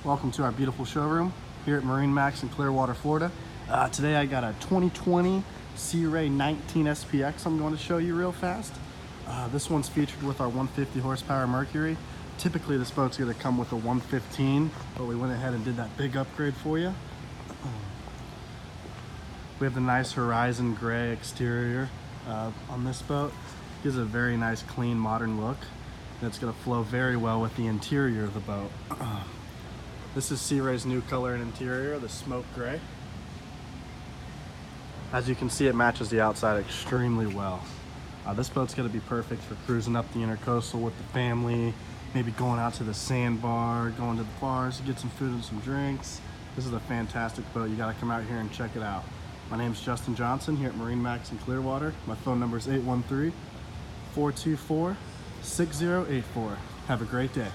Welcome to our beautiful showroom here at MarineMax in Clearwater, Florida. Today I got a 2020 Sea Ray 19 SPX I'm going to show you real fast. This one's featured with our 150 horsepower Mercury. Typically this boat's going to come with a 115, but we went ahead and did that big upgrade for you. We have the nice Horizon gray exterior on this boat. Gives a very nice clean modern look. And it's going to flow very well with the interior of the boat. This is Sea Ray's new color and interior, the smoke gray. As you can see, it matches the outside extremely well. This boat's going to be perfect for cruising up the intercoastal with the family, maybe going out to the sandbar, going to the bars to get some food and some drinks. This is a fantastic boat. You got to come out here and check it out. My name is Justin Johnson here at MarineMax in Clearwater. My phone number is 813-424-6084. Have a great day.